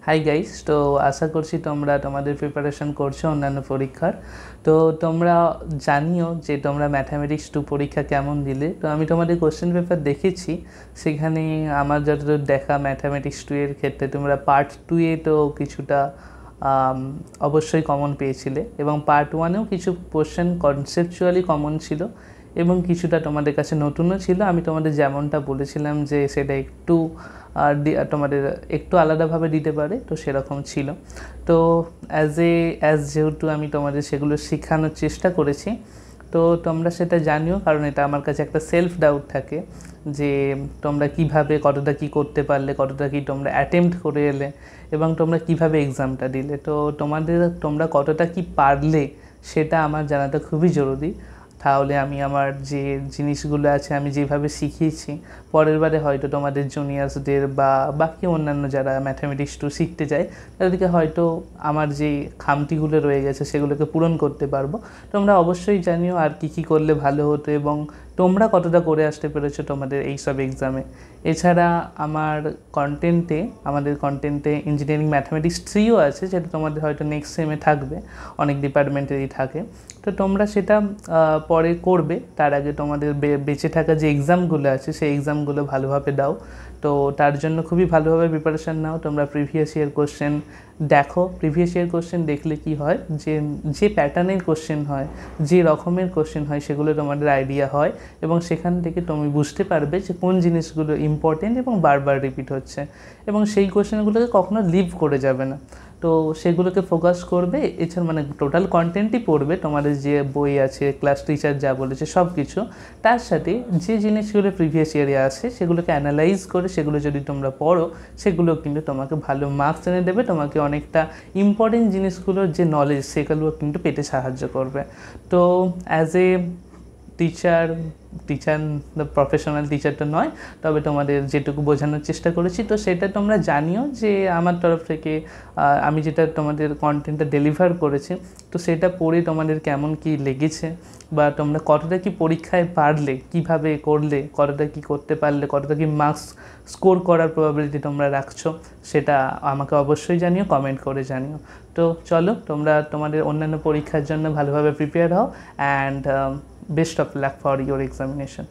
Hi guys, তো আশা করছি তোমরা তোমাদের প্রিপারেশন করছো অন্যান্য পরীক্ষার। তো তোমরা জানিও যে তোমরা ম্যাথামেটিক্স 2 পরীক্ষা কেমন দিলে। তো আমি তোমাদের কোশ্চেন পেপার দেখেছি, সেখানে আমার যতদূর দেখা ম্যাথামেটিক্স 2 এর ক্ষেত্রে তোমরা পার্ট 2 এ তো কিছুটা অবশ্যই কমন পেয়েছিলে, এবং পার্ট 1এও কিছু কোশ্চেন কনসেপচুয়ালি কমন ছিল এবং কিছুটা তোমাদের কাছে নতুনও ছিল। আমি তোমাদের যেমনটা বলেছিলাম যে সেটা একটু তোমাদের একটু আলাদাভাবে দিতে পারে, তো সেরকম ছিল। তো যেহেতু আমি তোমাদের সেগুলো শেখানোর চেষ্টা করেছি, তো তোমরা সেটা জানিও, কারণ এটা আমার কাছে একটা সেলফ ডাউট থাকে যে তোমরা কিভাবে কতটা কি করতে পারলে, কতটা কি তোমরা অ্যাটেম্প্ট করে এলে এবং তোমরা কিভাবে এক্সামটা দিলে। তো তোমরা কতটা কি পারলে সেটা আমার জানাটা খুবই জরুরি। তাহলে আমি আমার যে জিনিসগুলো আছে আমি যেভাবে শিখিয়েছি, পরের বারে হয়তো তোমাদের জুনিয়র্সদের বা বাকি অন্যান্য যারা ম্যাথামেটিক্স 2 শিখতে যায় তাদেরকে হয়তো আমার যে খামতিগুলো রয়ে গেছে সেগুলোকে পূরণ করতে পারবো। তোমরা অবশ্যই জানিও আর কি করলে ভালো হতো এবং তোমরা কতটা করে আসতে পেরেছো তোমাদের এইসব এক্সামে। এছাড়া আমাদের কন্টেন্টে ইঞ্জিনিয়ারিং ম্যাথামেটিক্স 3ও আছে, যেটা তোমাদের হয়তো নেক্সট সেমে থাকবে, অনেক ডিপার্টমেন্টেরই থাকে। তো তোমরা সেটা পরে করবে, তার আগে তোমাদের বেঁচে থাকা যে এক্সামগুলো আছে সেই এক্সামগুলো ভালোভাবে দাও। তো তার জন্য খুবই ভালোভাবে প্রিপারেশান নাও। তোমরা প্রিভিয়াস ইয়ার কোশ্চেন দেখো, প্রিভিয়াস ইয়ার কোশ্চেন দেখলে কি হয় যে প্যাটার্নের কোশ্চেন হয়, যে রকমের কোশ্চেন হয় সেগুলো তোমাদের আইডিয়া হয় এবং সেখান থেকে তুমি বুঝতে পারবে যে কোন জিনিসগুলো ইম্পর্টেন্ট এবং বারবার রিপিট হচ্ছে, এবং সেই কোশ্চেনগুলোকে কখনো লিভ করে যাবে না। তো সেগুলোকে ফোকাস করবে। এছাড়া মানে টোটাল কন্টেন্টই পড়বে, তোমাদের যে বই আছে, ক্লাস টিচার যা বলেছে সব কিছু, তার সাথে যে জিনিসগুলো প্রিভিয়াস ইয়ারে আছে সেগুলোকে অ্যানালাইজ করে সেগুলো যদি তোমরা পড়ো, সেগুলো কিন্তু তোমাকে ভালো মার্কস এনে দেবে, তোমাকে অনেকটা ইম্পর্টেন্ট জিনিসগুলোর যে নলেজ সেগুলো কিন্তু পেতে সাহায্য করবে। তো অ্যাজ এ টিচার প্রফেশনাল টিচারটা নয়, তবে তোমাদের যেটুকু বোঝানোর চেষ্টা করেছি তো সেটা তোমরা জানিও যে আমার তরফ থেকে আমি যেটা তোমাদের কন্টেন্টটা ডেলিভার করেছি তো সেটা পড়ে তোমাদের কেমন কি লেগেছে, বা তোমরা কতটা কি পরীক্ষায় পারলে, কিভাবে করলে, কতটা কি করতে পারলে, কতটা কি মার্কস স্কোর করার প্রবাবিলিটি তোমরা রাখছো, সেটা আমাকে অবশ্যই জানিও, কমেন্ট করে জানিও। তো চলো, তোমরা তোমাদের অন্যান্য পরীক্ষার জন্য ভালোভাবে প্রিপেয়ার হও, and best of luck for your examination.